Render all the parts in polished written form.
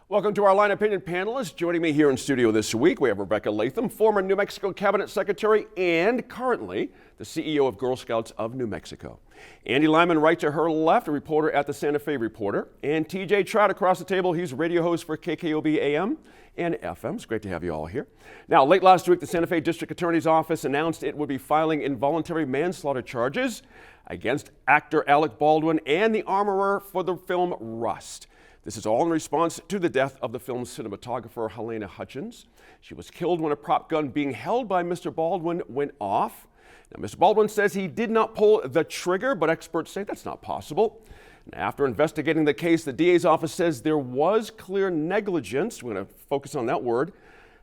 Welcome to our Line Opinion panelists. Joining me here in studio this week, we have Rebecca Latham, former New Mexico Cabinet Secretary and currently the CEO of Girl Scouts of New Mexico. Andy Lyman right to her left, a reporter at the Santa Fe Reporter. And TJ Trout across the table, he's radio host for KKOB AM and FM. It's great to have you all here. Now, late last week, the Santa Fe District Attorney's Office announced it would be filing involuntary manslaughter charges against actor Alec Baldwin and the armorer for the film Rust. This is all in response to the death of the film's cinematographer, Halyna Hutchins. She was killed when a prop gun being held by Mr. Baldwin went off. Now, Mr. Baldwin says he did not pull the trigger, but experts say that's not possible. And after investigating the case, the DA's office says there was clear negligence, we're going to focus on that word,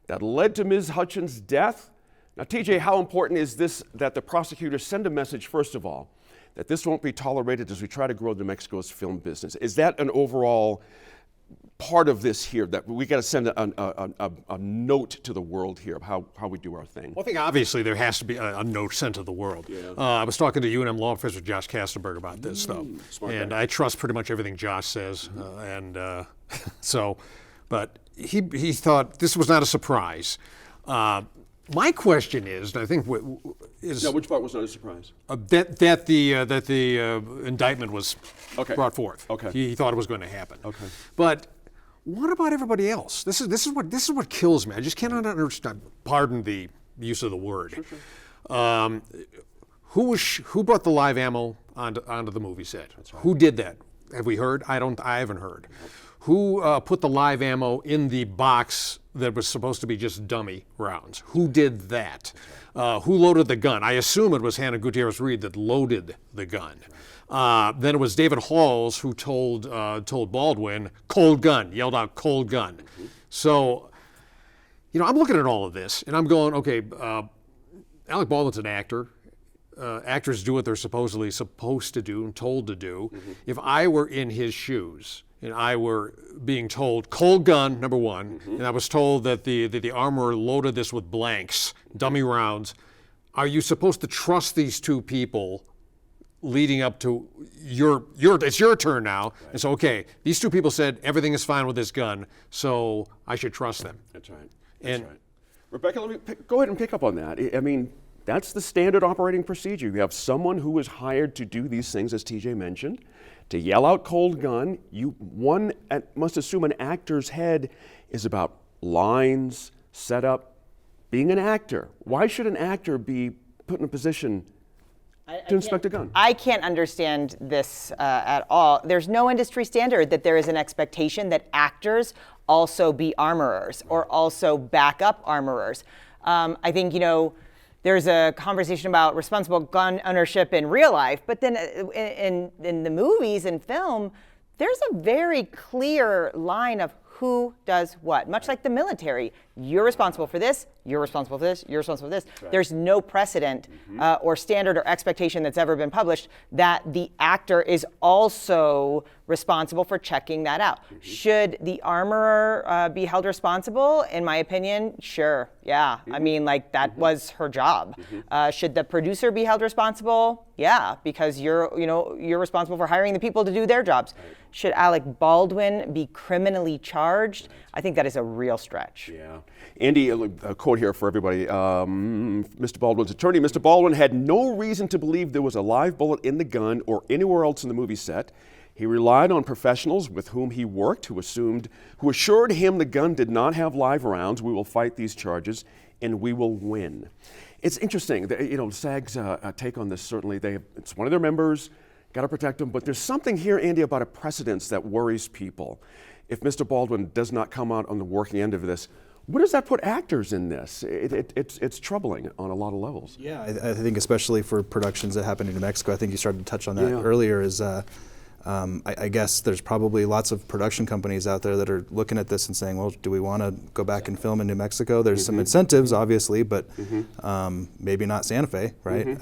that led to Ms. Hutchins' death. Now, TJ, how important is this that the prosecutors send a message, first of all, that this won't be tolerated as we try to grow New Mexico's film business? Is that an overall part of this here, that we got to send a note to the world here of how we do our thing? Well, I think obviously there has to be a note sent to the world. Yeah. I was talking to UNM law professor Josh Kastenberg about this, though, and I trust pretty much everything Josh says, but he thought this was not a surprise. My question is, and I think now, which part was not a surprise? That the indictment was brought forth. Okay. He thought it was going to happen. Okay. But what about everybody else? This is what kills me. I just cannot understand. Pardon the use of the word. Sure. Who brought the live ammo onto the movie set? That's right. Who did that? Have we heard? I haven't heard. Nope. Who put the live ammo in the box that was supposed to be just dummy rounds? Who did that? Who loaded the gun? I assume it was Hannah Gutierrez-Reed that loaded the gun. Then it was David Halls who told Baldwin, "Cold gun," yelled out, "Cold gun." Mm-hmm. So, I'm looking at all of this and I'm going, okay, Alec Baldwin's an actor. Actors do what they're supposedly supposed to do and told to do. Mm-hmm. If I were in his shoes, and I were being told, cold gun, number one, mm-hmm. and I was told that the armorer loaded this with blanks, dummy rounds, are you supposed to trust these two people leading up to it's your turn now? Right. And so, okay, these two people said everything is fine with this gun, so I should trust them. That's right. That's right. Rebecca, let me go ahead and pick up on that. I mean, that's the standard operating procedure. You have someone who is hired to do these things, as TJ mentioned, to yell out cold gun. One must assume an actor's head is about lines, setup, being an actor. Why should an actor be put in a position to inspect a gun? I can't understand this at all. There's no industry standard that there is an expectation that actors also be armorers or also backup armorers. I think, there's a conversation about responsible gun ownership in real life, but then in the movies and film, there's a very clear line of who does what, much like the military. You're responsible for this, you're responsible for this, you're responsible for this. Right. There's no precedent or standard or expectation that's ever been published that the actor is also responsible for checking that out. Mm-hmm. Should the armorer be held responsible? In my opinion, sure, yeah. Mm-hmm. I mean, that was her job. Mm-hmm. Should the producer be held responsible? Yeah, because you're responsible for hiring the people to do their jobs. Right. Should Alec Baldwin be criminally charged? I think that is a real stretch. Yeah. Andy, a quote here for everybody. Mr. Baldwin's attorney, Mr. Baldwin had no reason to believe there was a live bullet in the gun or anywhere else in the movie set. He relied on professionals with whom he worked who assured him the gun did not have live rounds. We will fight these charges and we will win. It's interesting, SAG's take on this, certainly, it's one of their members, got to protect them, but there's something here, Andy, about a precedence that worries people. If Mr. Baldwin does not come out on the working end of this, where does that put actors in this? It's troubling on a lot of levels. Yeah, I think especially for productions that happen in New Mexico, I think you started to touch on that earlier, is I guess there's probably lots of production companies out there that are looking at this and saying, well, do we want to go back and film in New Mexico? There's some incentives, obviously, but maybe not Santa Fe, right?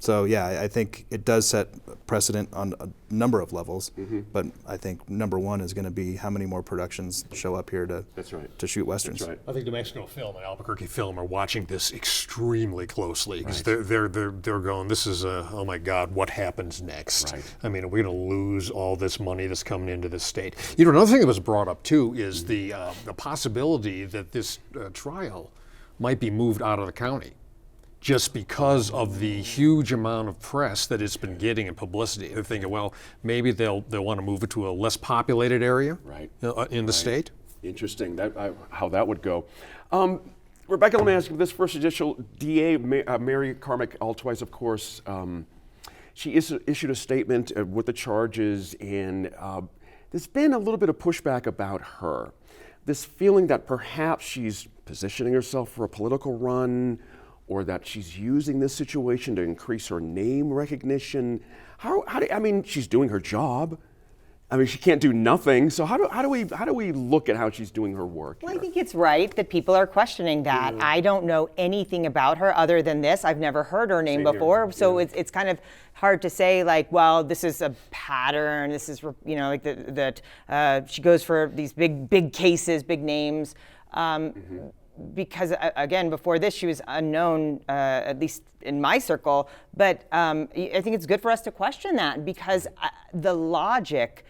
So yeah, I think it does set precedent on a number of levels, but I think number one is going to be how many more productions show up here to That's right. to shoot westerns. That's right. I think New Mexico Film and Albuquerque Film are watching this extremely closely because they're going, this is oh my God, what happens next? Right. I mean, are we going to lose all this money that's coming into the state? You know, another thing that was brought up too is the possibility that this trial might be moved out of the county, just because of the huge amount of press that it's been getting and publicity. They're thinking, well, maybe they'll want to move it to a less populated area Right. In the state. Interesting how that would go. Rebecca, let me ask you this. First judicial DA, Mary Carmack Altwise, of course, she issued a statement with the charges, and there's been a little bit of pushback about her. This feeling that perhaps she's positioning herself for a political run, or that she's using this situation to increase her name recognition. I mean, she's doing her job. I mean, she can't do nothing. So how do we look at how she's doing her work? Well, I here? think it's right that people are questioning that. I don't know anything about her other than this. I've never heard her name Same here. before, so it's kind of hard to say, like, well, this is a pattern. This is, like that she goes for these big cases, big names. Because again, before this, she was unknown, at least in my circle. But I think it's good for us to question that, because the logic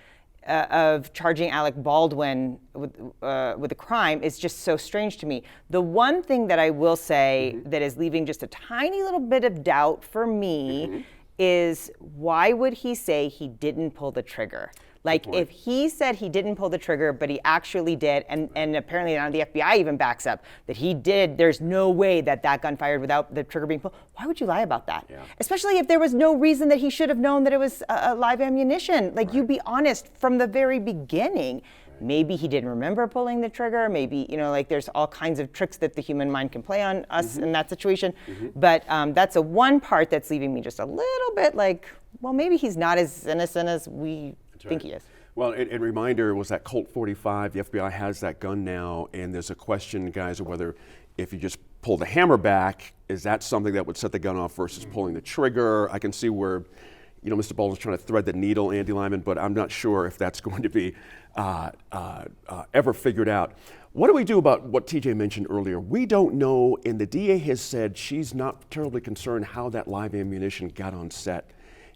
of charging Alec Baldwin with a crime is just so strange to me. The one thing that I will say that is leaving just a tiny little bit of doubt for me is, why would he say he didn't pull the trigger? Like, if he said he didn't pull the trigger, but he actually did, and apparently now the FBI even backs up that he did, there's no way that gun fired without the trigger being pulled. Why would you lie about that? Yeah. Especially if there was no reason that he should have known that it was live ammunition. Like, you be honest from the very beginning. Maybe he didn't remember pulling the trigger. Maybe, there's all kinds of tricks that the human mind can play on us in that situation. But that's the one part that's leaving me just a little bit like, well, maybe he's not as innocent as we think he is. Well, and reminder was that Colt 45. The FBI has that gun now, and there's a question, guys, of whether if you just pull the hammer back, is that something that would set the gun off versus pulling the trigger? I can see where, Mr. Baldwin's trying to thread the needle, Andy Lyman, but I'm not sure if that's going to be ever figured out. What do we do about what TJ mentioned earlier? We don't know, and the DA has said she's not terribly concerned how that live ammunition got on set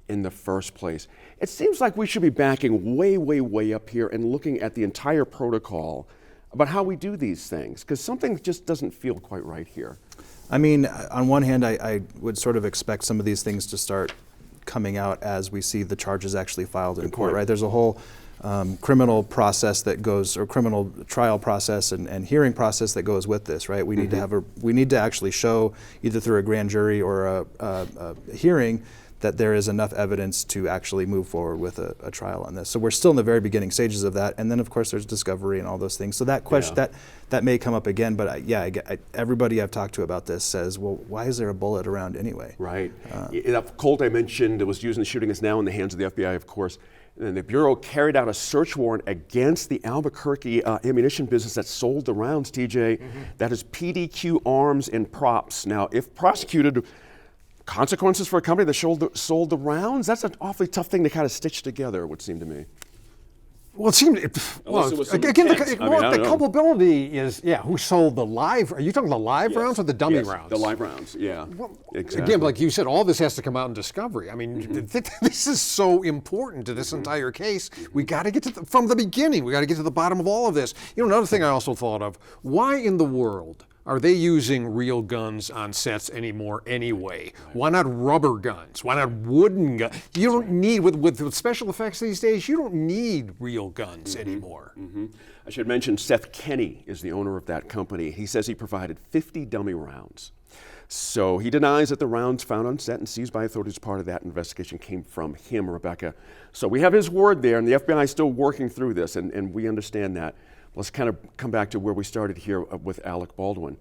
in the first place. It seems like we should be backing way, way, way up here and looking at the entire protocol about how we do these things, because something just doesn't feel quite right here. I mean, on one hand, I would sort of expect some of these things to start coming out as we see the charges actually filed in court, right? There's a whole criminal process that goes, or criminal trial process and hearing process that goes with this, right? We need to have we need to actually show, either through a grand jury or a hearing, that there is enough evidence to actually move forward with a trial on this. So we're still in the very beginning stages of that, and then of course there's discovery and all those things. So that question, that may come up again, but everybody I've talked to about this says, well, why is there a bullet around anyway? Right. That Colt I mentioned that was used in the shooting is now in the hands of the FBI, of course. And the Bureau carried out a search warrant against the Albuquerque ammunition business that sold the rounds, TJ. That is PDQ Arms and Props. Now, if prosecuted, consequences for a company that sold the rounds? That's an awfully tough thing to kind of stitch together, it would seem to me. Well, it seemed. Unless it was some Again, intent. the culpability is, who sold the live? Are you talking the live rounds or the dummy rounds? The live rounds, yeah. Well, exactly. Again, like you said, all this has to come out in discovery. I mean, this is so important to this entire case. We got to get to from the beginning. We got to get to the bottom of all of this. Another thing I also thought of: why in the world are they using real guns on sets anymore anyway? Why not rubber guns? Why not wooden guns? You don't need, with special effects these days, you don't need real guns anymore. I should mention Seth Kenny is the owner of that company. He says he provided 50 dummy rounds. So he denies that the rounds found on set and seized by authorities as part of that investigation came from him, Rebecca. So we have his word there, and the FBI is still working through this, and we understand that. Let's kind of come back to where we started here with Alec Baldwin.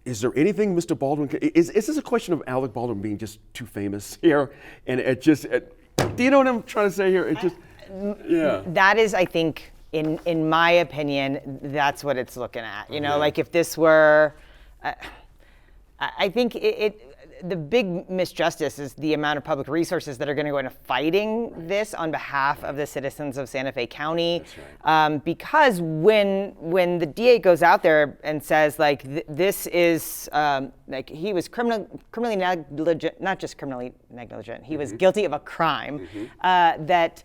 Is there anything Mr. Baldwin, is this a question of Alec Baldwin being just too famous here? And do you know what I'm trying to say here? It just, yeah. That is, I think, in my opinion, that's what it's looking at. Like if this were, I think the big misjustice is the amount of public resources that are going to go into fighting this on behalf of the citizens of Santa Fe County. Because when the DA goes out there and says like this is like he was criminally negligent, not just criminally negligent, he was guilty of a crime that.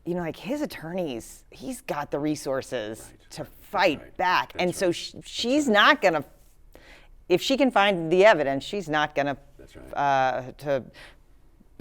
You know, like his attorneys, he's got the resources to fight back. And so she's not going to, if she can find the evidence, she's not going to,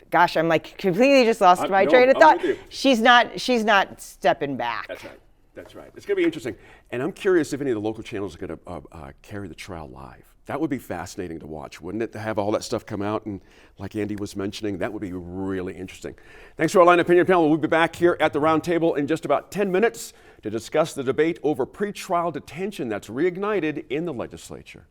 gosh, I'm like completely just lost my train of thought. She's not stepping back. That's right. That's right. It's going to be interesting. And I'm curious if any of the local channels are going to carry the trial live. That would be fascinating to watch, wouldn't it? To have all that stuff come out, and like Andy was mentioning, that would be really interesting. Thanks to our Line Opinion panel. We'll be back here at the round table in just about 10 minutes to discuss the debate over pretrial detention that's reignited in the legislature.